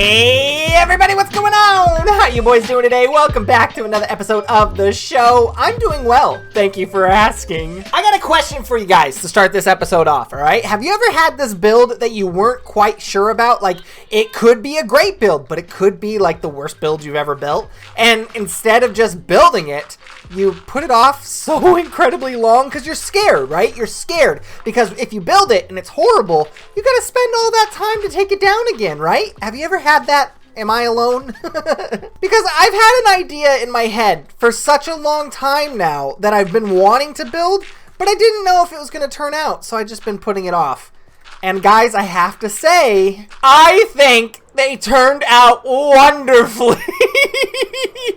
Hey everybody, what's going on? How you boys doing today? Welcome back to another episode of the show. I'm doing well, thank you for asking. I got a question for you guys to start this episode off, alright? Have you ever had this build that you weren't quite sure about? Like, it could be a great build, but it could be like the worst build you've ever built. And instead of just building it, you put it off so incredibly long because you're scared, right? You're scared because if you build it and it's horrible, you gotta spend all that time to take it down again, right? Have you ever had that? Am I alone? Because I've had an idea in my head for such a long time now that I've been wanting to build, but I didn't know if it was gonna turn out, so I've just been putting it off. And guys, I have to say, I think they turned out wonderfully.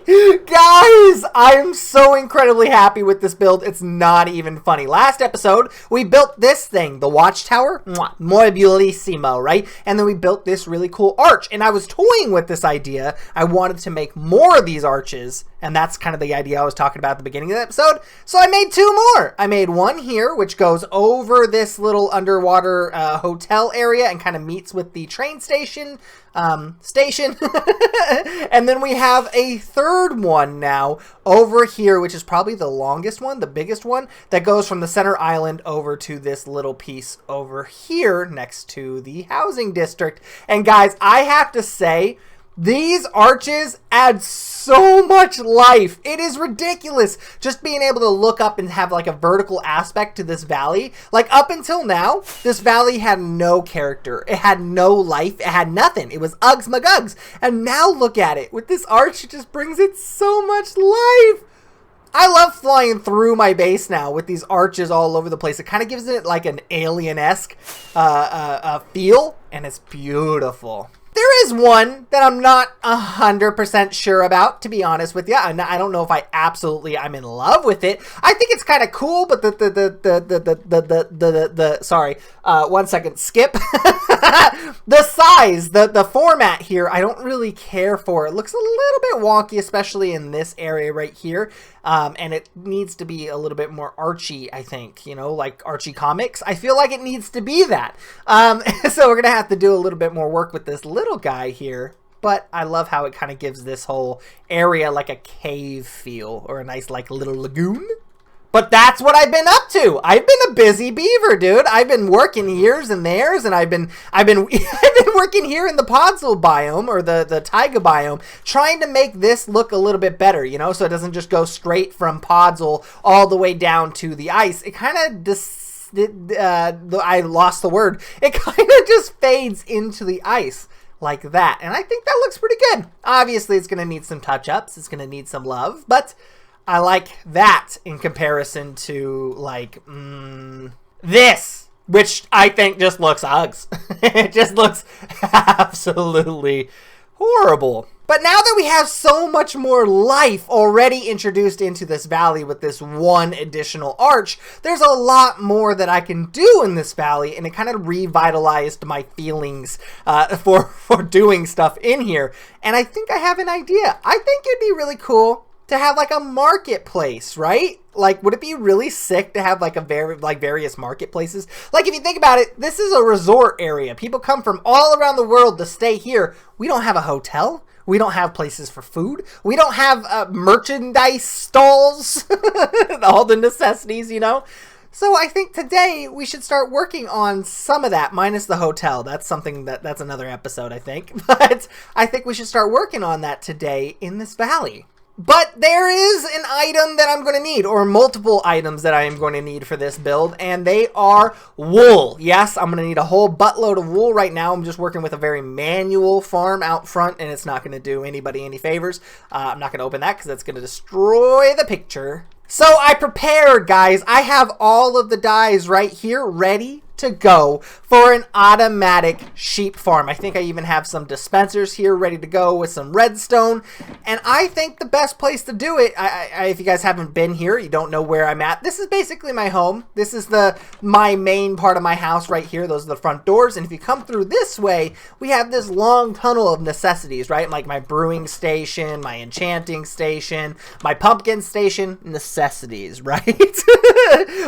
Guys, I am so incredibly happy with this build. It's not even funny. Last episode, we built this thing, the watchtower. Muy bellissimo, right? And then we built this really cool arch. And I was toying with this idea. I wanted to make more of these arches. And that's kind of the idea I was talking about at the beginning of the episode. So I made two more. I made one here, which goes over this little underwater hotel area and kind of meets with the train station. And then we have a third one now over here, which is probably the longest one, the biggest one, that goes from the center island over to this little piece over here next to the housing district. And guys, I have to say, these arches add so much life. It is ridiculous just being able to look up and have like a vertical aspect to this valley. Like up until now, this valley had no character. It had no life. It had nothing. It was Uggs McGugs. And now look at it. With this arch, it just brings it so much life. I love flying through my base now with these arches all over the place. It kind of gives it like an alien-esque feel, and it's beautiful. There is one that I'm not 100% sure about, to be honest with you. I don't know if I'm in love with it. I think it's kind of cool, but sorry, one second, skip. The size, the format here, I don't really care for. It looks a little bit wonky, especially in this area right here. And it needs to be a little bit more Archie, I think, you know, like Archie comics. I feel like it needs to be that. So we're going to have to do a little bit more work with this little guy here. But I love how it kind of gives this whole area like a cave feel or a nice like little lagoon. But that's what I've been up to. I've been a busy beaver, dude. I've been working here's and there's, and I've been working here in the Podzol biome or the taiga biome, trying to make this look a little bit better, you know, so it doesn't just go straight from Podzol all the way down to the ice. It kind of I lost the word. It kind of just fades into the ice like that, and I think that looks pretty good. Obviously, it's going to need some touch-ups. It's going to need some love, but I like that in comparison to, like, this, which I think just looks Uggs. It just looks absolutely horrible. But now that we have so much more life already introduced into this valley with this one additional arch, there's a lot more that I can do in this valley, and it kind of revitalized my feelings for doing stuff in here. And I think I have an idea. I think it'd be really cool to have like a marketplace, right? Like, would it be really sick to have like various marketplaces? Like, if you think about it, this is a resort area. People come from all around the world to stay here. We don't have a hotel. We don't have places for food. We don't have merchandise stalls. All the necessities, you know? So I think today we should start working on some of that, minus the hotel. That's something that's another episode, I think. But I think we should start working on that today in this valley. But there is an item that I'm going to need, or multiple items that I am going to need for this build, and they are wool. Yes, I'm going to need a whole buttload of wool right now. I'm just working with a very manual farm out front, and it's not going to do anybody any favors. I'm not going to open that because that's going to destroy the picture. So I prepared, guys. I have all of the dyes right here ready to go for an automatic sheep farm. I think I even have some dispensers here ready to go with some redstone, and I think the best place to do it, if you guys haven't been here, you don't know where I'm at, this is basically my home. This is my main part of my house right here. Those are the front doors, and if you come through this way, we have this long tunnel of necessities, right? Like my brewing station, my enchanting station, my pumpkin station, necessities, right?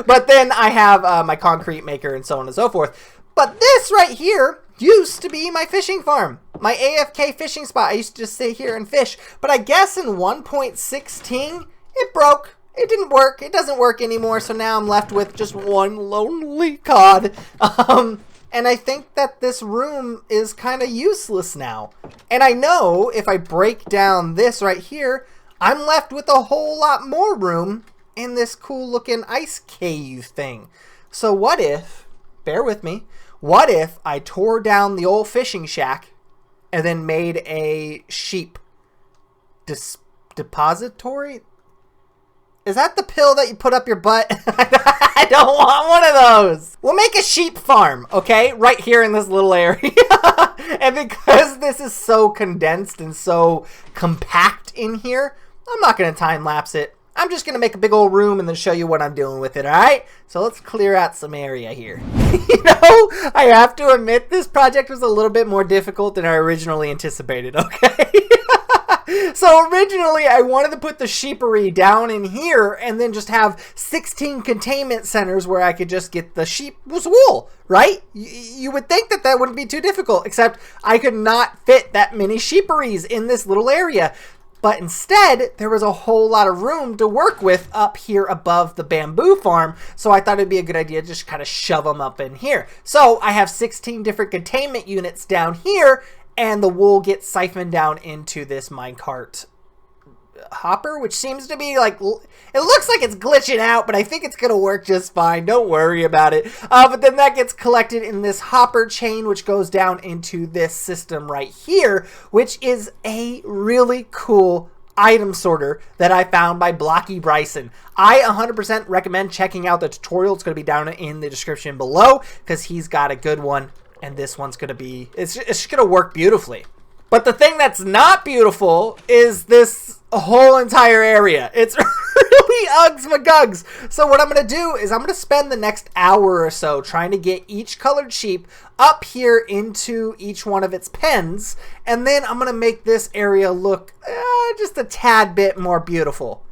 But then I have my concrete maker and so on and so forth. But this right here used to be my fishing farm. My AFK fishing spot. I used to just sit here and fish. But I guess in 1.16, it broke. It didn't work. It doesn't work anymore. So now I'm left with just one lonely cod. And I think that this room is kind of useless now. And I know if I break down this right here, I'm left with a whole lot more room in this cool looking ice cave thing. So what if, bear with me, what if I tore down the old fishing shack and then made a sheep depository? Is that the pill that you put up your butt? I don't want one of those. We'll make a sheep farm, okay? Right here in this little area. And because this is so condensed and so compact in here, I'm not going to time lapse it. I'm just going to make a big old room and then show you what I'm doing with it, all right? So let's clear out some area here. You know, I have to admit this project was a little bit more difficult than I originally anticipated, okay? So originally I wanted to put the sheepery down in here and then just have 16 containment centers where I could just get the sheep's wool, right? You would think that that wouldn't be too difficult, except I could not fit that many sheeperies in this little area. But instead, there was a whole lot of room to work with up here above the bamboo farm. So I thought it'd be a good idea to just kind of shove them up in here. So I have 16 different containment units down here, and the wool gets siphoned down into this minecart hopper, which seems to be like, it looks like it's glitching out, but I think it's gonna work just fine. Don't worry about it. But then that gets collected in this hopper chain, which goes down into this system right here, which is a really cool item sorter that I found by Blocky Bryson. I 100% recommend checking out the tutorial. It's going to be down in the description below because he's got a good one, and this one's going to be, it's just going to work beautifully. But the thing that's not beautiful is this whole entire area. It's really Uggs McGugs. So what I'm going to do is I'm going to spend the next hour or so trying to get each colored sheep up here into each one of its pens. And then I'm going to make this area look just a tad bit more beautiful.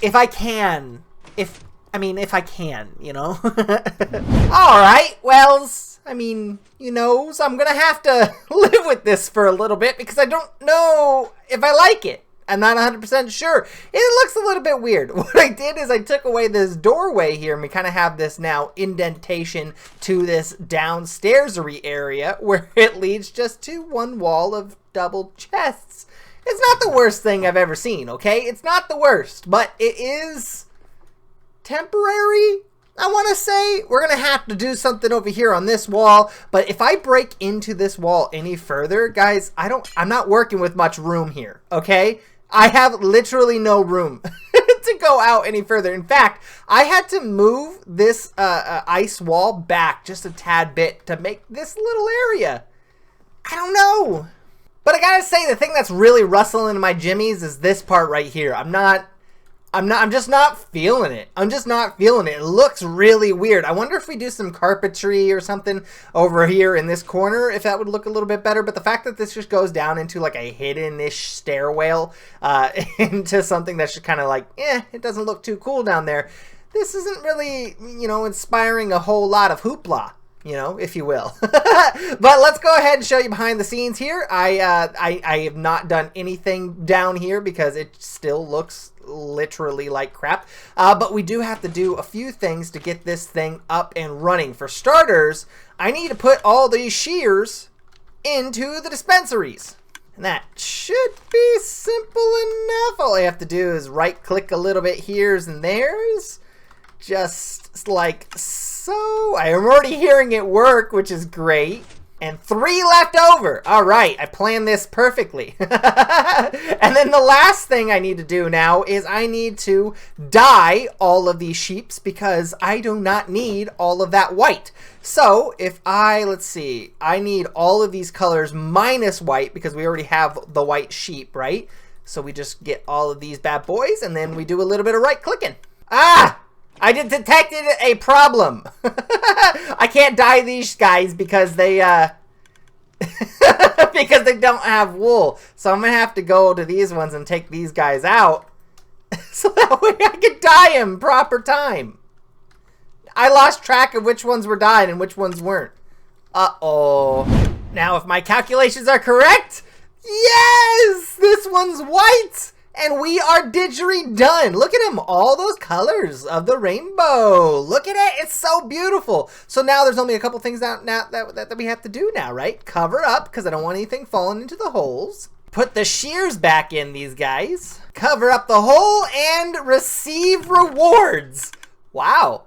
If I can. If I can, you know. All right, Wells. I mean, you know, so I'm going to have to live with this for a little bit because I don't know if I like it. I'm not 100% sure. It looks a little bit weird. What I did is I took away this doorway here, and we kind of have this now indentation to this downstairs-y area where it leads just to one wall of double chests. It's not the worst thing I've ever seen, okay? It's not the worst, but it is temporary. I want to say we're going to have to do something over here on this wall. But if I break into this wall any further, guys, I'm not working with much room here, okay? I have literally no room to go out any further. In fact, I had to move this ice wall back just a tad bit to make this little area. I don't know. But I got to say, the thing that's really rustling in my jimmies is this part right here. I'm just not feeling it. I'm just not feeling it. It looks really weird. I wonder if we do some carpentry or something over here in this corner, if that would look a little bit better. But the fact that this just goes down into like a hidden-ish stairwell into something that's just kind of like, it doesn't look too cool down there. This isn't really, you know, inspiring a whole lot of hoopla, you know, if you will. But let's go ahead and show you behind the scenes here. I have not done anything down here because it still looks literally like crap. But we do have to do a few things to get this thing up and running. For starters, I need to put all these shears into the dispensaries. And that should be simple enough. All I have to do is right click a little bit here's and there's. Just like so. I am already hearing it work, which is great. And 3 left over. All right, I planned this perfectly. And then the last thing I need to do now is I need to dye all of these sheeps because I do not need all of that white. So if let's see, I need all of these colors minus white because we already have the white sheep, right? So we just get all of these bad boys and then we do a little bit of right clicking. I detected a problem. I can't dye these guys because they because they don't have wool. So I'm gonna have to go to these ones and take these guys out so that way I can dye them proper time. I lost track of which ones were dyed and which ones weren't. Uh-oh. Now, if my calculations are correct, yes! This one's white! And we are didgeridoo done. Look at him, all those colors of the rainbow. Look at it, it's so beautiful. So now there's only a couple things that we have to do now, right? Cover up, because I don't want anything falling into the holes. Put the shears back in these guys. Cover up the hole and receive rewards. Wow.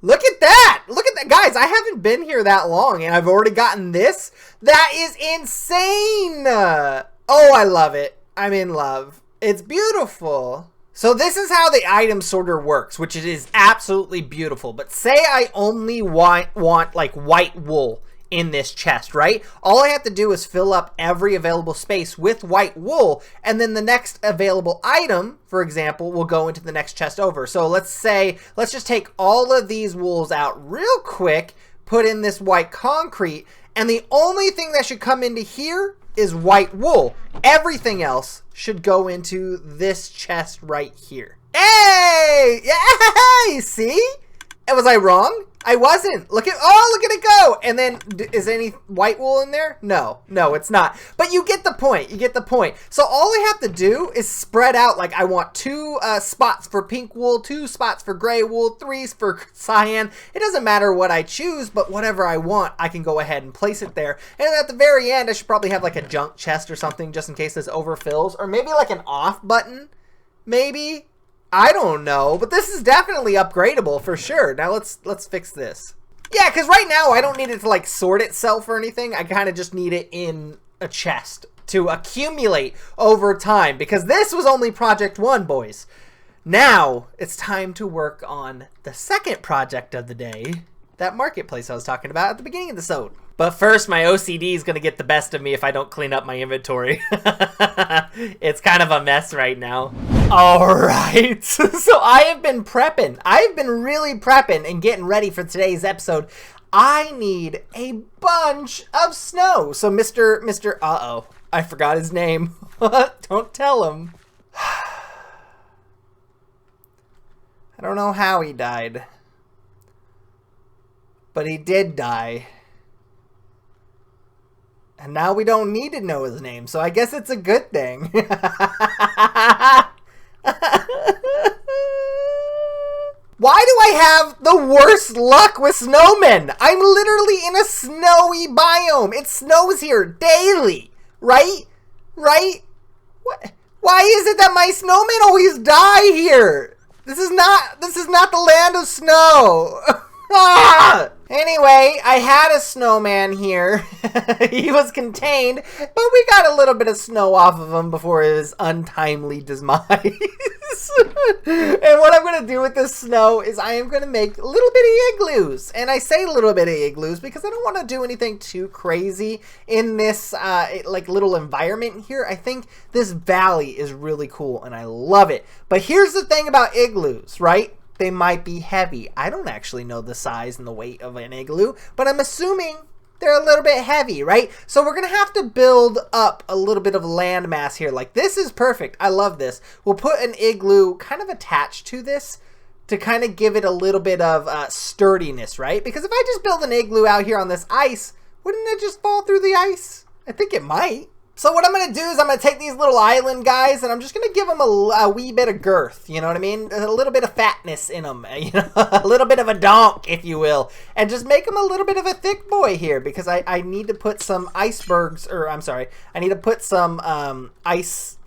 Look at that. Look at that. Guys, I haven't been here that long and I've already gotten this. That is insane. Oh, I love it. I'm in love. It's beautiful. So this is how the item sorter works, which it is absolutely beautiful. But say I only want like white wool in this chest, right? All I have to do is fill up every available space with white wool, and then the next available item, for example, will go into the next chest over. So let's just take all of these wools out real quick, put in this white concrete, and the only thing that should come into here is white wool. Everything else should go into this chest right here. Hey! Yay! See? Was I wrong? I wasn't. Look at it go. And then, is any white wool in there? No, it's not. But you get the point. You get the point. So all I have to do is spread out. Like I want 2 spots for pink wool, 2 spots for gray wool, 3 for cyan. It doesn't matter what I choose, but whatever I want, I can go ahead and place it there. And at the very end, I should probably have like a junk chest or something just in case this overfills. Or maybe like an off button. Maybe. I don't know, but this is definitely upgradable for sure. Now let's fix this. Yeah, because right now I don't need it to like sort itself or anything. I kind of just need it in a chest to accumulate over time because this was only project 1, boys. Now it's time to work on the second project of the day, that marketplace I was talking about at the beginning of the episode. But first, my OCD is going to get the best of me if I don't clean up my inventory. It's kind of a mess right now. All right. So I have been prepping. I've been really prepping and getting ready for today's episode. I need a bunch of snow. So Mr. Uh-oh. I forgot his name. Don't tell him. I don't know how he died. But he did die. And now we don't need to know his name, so I guess it's a good thing. Why do I have the worst luck with snowmen? I'm literally in a snowy biome. It snows here daily, right? Right? What? Why is it that my snowmen always die here? This is not the land of snow. Ah! Anyway, I had a snowman here. He was contained, but we got a little bit of snow off of him before his untimely demise. And what I'm going to do with this snow is I am going to make little bitty igloos. And I say little bitty igloos because I don't want to do anything too crazy in this like little environment here. I think this valley is really cool and I love it. But here's the thing about igloos, right? They might be heavy. I don't actually know the size and the weight of an igloo, but I'm assuming they're a little bit heavy, right? So we're going to have to build up a little bit of land mass here. Like, this is perfect. I love this. We'll put an igloo kind of attached to this to kind of give it a little bit of sturdiness, right? Because if I just build an igloo out here on this ice, wouldn't it just fall through the ice? I think it might. So what I'm going to do is I'm going to take these little island guys and I'm just going to give them a wee bit of girth, you know what I mean? A little bit of fatness in them, you know, a little bit of a donk, if you will. And just make them a little bit of a thick boy here because I need to put some icebergs, or I'm sorry, I need to put some ice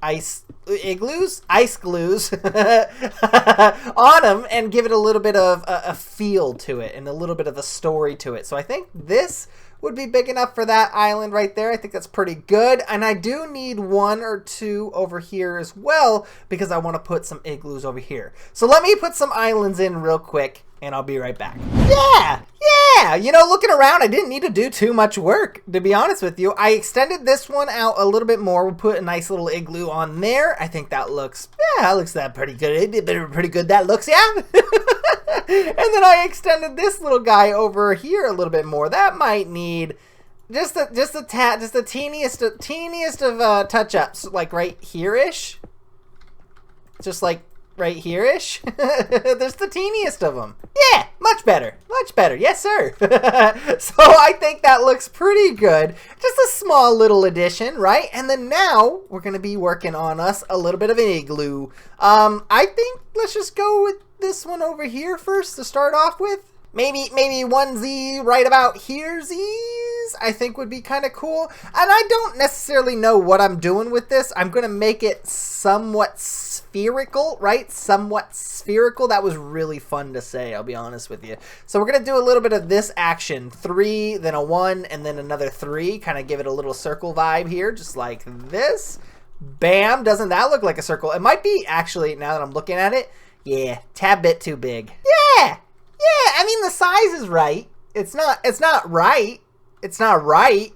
glues on them and give it a little bit of a feel to it and a little bit of a story to it. So I think this would be big enough for that island right there. I think that's pretty good. And I do need 1 or 2 over here as well because I want to put some igloos over here. So let me put some islands in real quick and I'll be right back. Yeah! You know, looking around, I didn't need to do too much work, to be honest with you. I extended this one out a little bit more. We'll put a nice little igloo on there. I think that looks, that pretty good. Pretty good that looks, yeah? And then I extended this little guy over here a little bit more. That might need just the teeniest of touch-ups, like right here-ish. Just like right here-ish. There's the teeniest of them. Yeah, much better. Much better. Yes, sir. So I think that looks pretty good. Just a small little addition, right? And then now we're going to be working on us a little bit of an igloo. I think let's just go with this one over here first to start off with. Maybe one Z right about here, Z's, I think would be kind of cool. And I don't necessarily know what I'm doing with this. I'm going to make it somewhat spherical, right? Somewhat spherical. That was really fun to say, I'll be honest with you. So we're going to do a little bit of this action. 3, then a 1, and then another 3. Kind of give it a little circle vibe here, just like this. Bam. Doesn't that look like a circle? It might be, actually, now that I'm looking at it, yeah, tad bit too big. Yeah. Yeah, I mean, the size is right. It's not right. It's not right.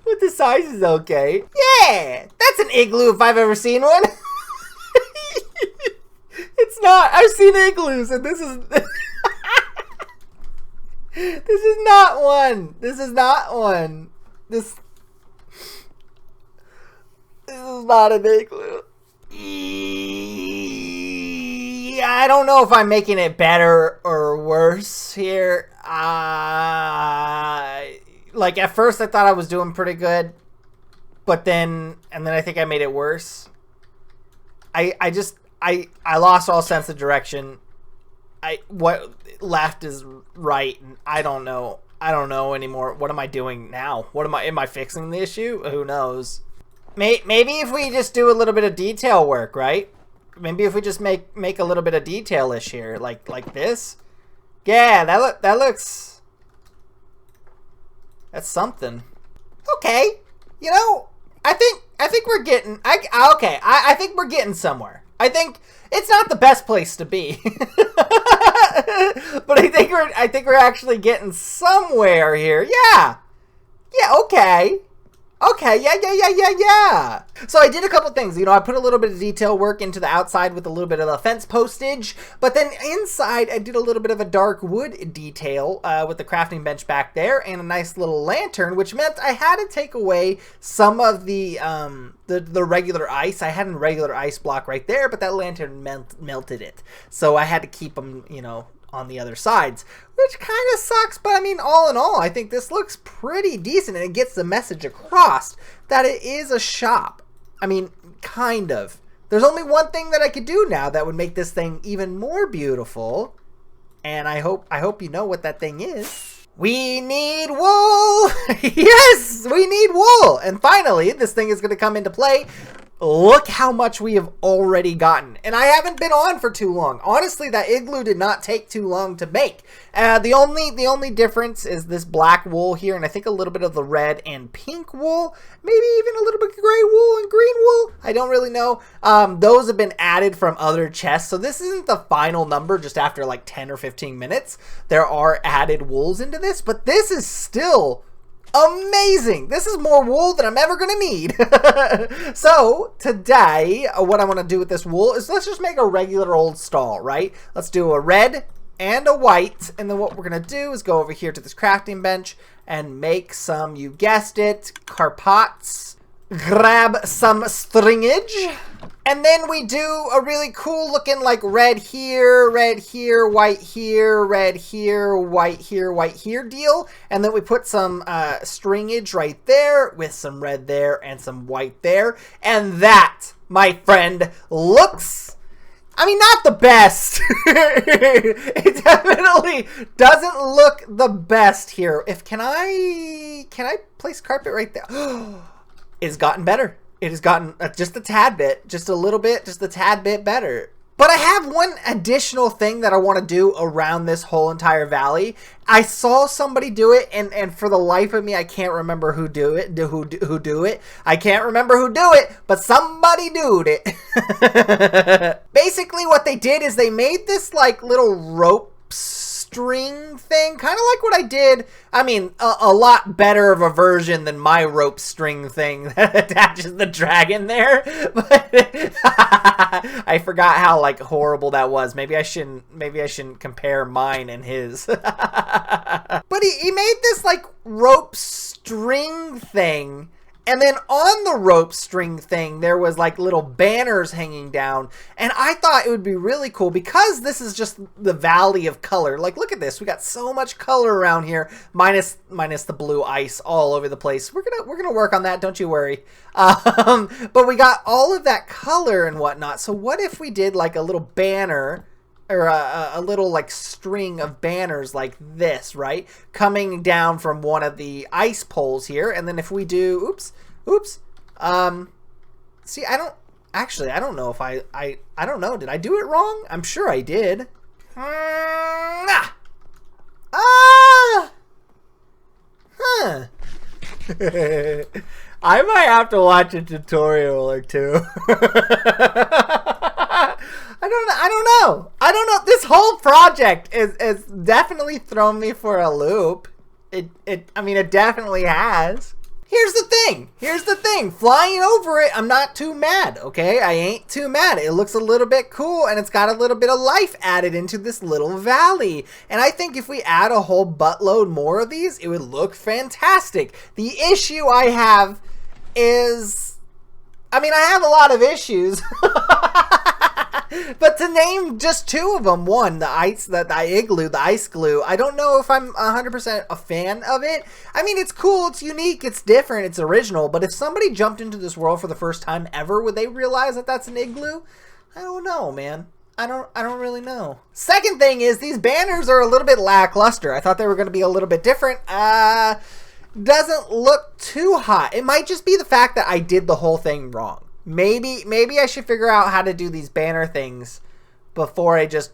But the size is okay. Yeah, that's an igloo if I've ever seen one. It's not. I've seen igloos, and this is... This is not one. This is not one. This is not an igloo. I don't know if I'm making it better or worse here. Like at first I thought I was doing pretty good, but then I think I made it worse. I lost all sense of direction. What left is right, and I don't know anymore. What am I doing now? Am I fixing the issue? Who knows? Maybe if we just do a little bit of detail work, right? Maybe if we just make a little bit of detail-ish here, like this. Yeah, that looks... That's something. Okay, you know, I think we're getting... I think we're getting somewhere. I think it's not the best place to be, but I think we're actually getting somewhere here. Yeah. Yeah. Okay. Okay, yeah. So I did a couple things. You know, I put a little bit of detail work into the outside with a little bit of the fence postage, but then inside I did a little bit of a dark wood detail with the crafting bench back there and a nice little lantern, which meant I had to take away some of the regular ice. I had a regular ice block right there, but that lantern melted it. So I had to keep them, you know, on the other sides, which kind of sucks, but I mean, all in all, I think this looks pretty decent, and it gets the message across that it is a shop. I mean, kind of. There's only one thing that I could do now that would make this thing even more beautiful, and I hope you know what that thing is. We need wool! Yes, we need wool! And finally, this thing is going to come into play. Look how much we have already gotten. And I haven't been on for too long. Honestly, that igloo did not take too long to make. The only difference is this black wool here, and I think a little bit of the red and pink wool. Maybe even a little bit of gray wool and green wool. I don't really know. Those have been added from other chests. So this isn't the final number just after like 10 or 15 minutes. There are added wools into this, but this is still... amazing. This is more wool than I'm ever going to need. So today, what I want to do with this wool is let's just make a regular old stall, right? Let's do a red and a white. And then what we're going to do is go over here to this crafting bench and make some, you guessed it, carpots. Grab some stringage. And then we do a really cool looking like red here, white here, red here, white here deal. And then we put some stringage right there with some red there and some white there. And that, my friend, looks... I mean, not the best. It definitely doesn't look the best here. Can I place carpet right there? It's gotten better. It has gotten just a tad bit, just a little bit, just a tad bit better. But I have one additional thing that I want to do around this whole entire valley. I saw somebody do it, and for the life of me, I can't remember who do it. I can't remember who do it, but somebody doed it. Basically, what they did is they made this like little rope string thing, kind of like what I did. I mean, a lot better of a version than my rope string thing that attaches the dragon there. But I forgot how like horrible that was. Maybe I shouldn't compare mine and his. But he made this like rope string thing, And then on the rope string thing, there was like little banners hanging down. And I thought it would be really cool because this is just the valley of color. Like, look at this. We got so much color around here, minus the blue ice all over the place. We're gonna work on that. Don't you worry. But we got all of that color and whatnot. So what if we did like a little banner, or a little like string of banners like this, right? Coming down from one of the ice poles here. And then if we do, oops. See, I don't know if I don't know. Did I do it wrong? I'm sure I did. Huh. I might have to watch a tutorial or two. I don't know. This whole project is definitely thrown me for a loop. I mean, it definitely has. Here's the thing. Flying over it, I'm not too mad, okay? I ain't too mad. It looks a little bit cool, and it's got a little bit of life added into this little valley. And I think if we add a whole buttload more of these, it would look fantastic. The issue I have is, I mean, I have a lot of issues. But to name just two of them, one, the Igloo, the ice glue, I don't know if I'm 100% a fan of it. I mean, it's cool, it's unique, it's different, it's original, but if somebody jumped into this world for the first time ever, would they realize that that's an igloo? I don't know, man. I don't really know. Second thing is, these banners are a little bit lackluster. I thought they were going to be a little bit different. Doesn't look too hot. It might just be the fact that I did the whole thing wrong. Maybe I should figure out how to do these banner things before I just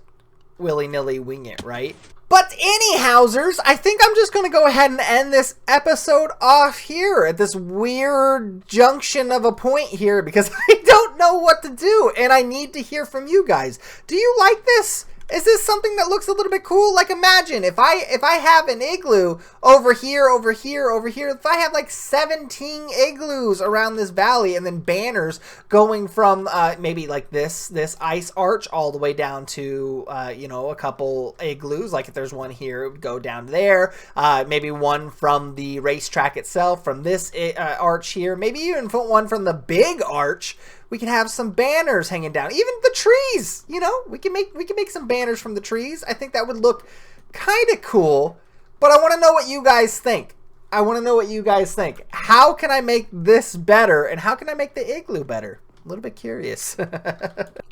willy-nilly wing it, right? But anyhowzers, I think I'm just going to go ahead and end this episode off here at this weird junction of a point here because I don't know what to do and I need to hear from you guys. Do you like this? Is this something that looks a little bit cool? Like, imagine if I have an igloo over here, if I have like 17 igloos around this valley and then banners going from maybe like this ice arch all the way down to you know, a couple igloos. Like if there's one here, it would go down there. Maybe one from the racetrack itself, from this arch here. Maybe even one from the big arch. We can have some banners hanging down. Even the trees, you know, we can make some banners from the trees. I think that would look kind of cool. But I want to know what you guys think. How can I make this better? And how can I make the igloo better? A little bit curious.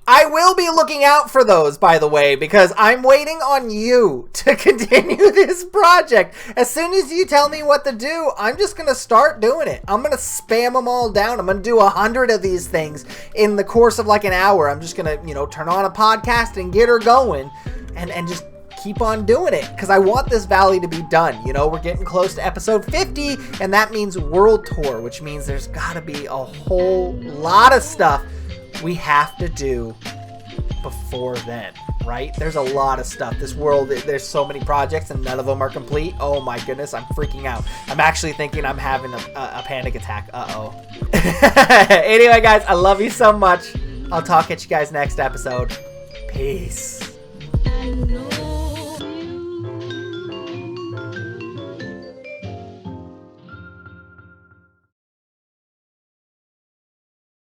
I will be looking out for those, by the way, because I'm waiting on you to continue this project. As soon as you tell me what to do, I'm just going to start doing it. I'm going to spam them all down. I'm going to do 100 of these things in the course of like an hour. I'm just going to, you know, turn on a podcast and get her going and just keep on doing it because I want this valley to be done. You know, we're getting close to episode 50 and that means world tour, which means there's got to be a whole lot of stuff we have to do before then, right? There's a lot of stuff. This world, there's so many projects and none of them are complete. Oh my goodness, I'm freaking out. I'm actually thinking I'm having a panic attack. Uh-oh. Anyway, guys, I love you so much. I'll talk at you guys next episode. Peace.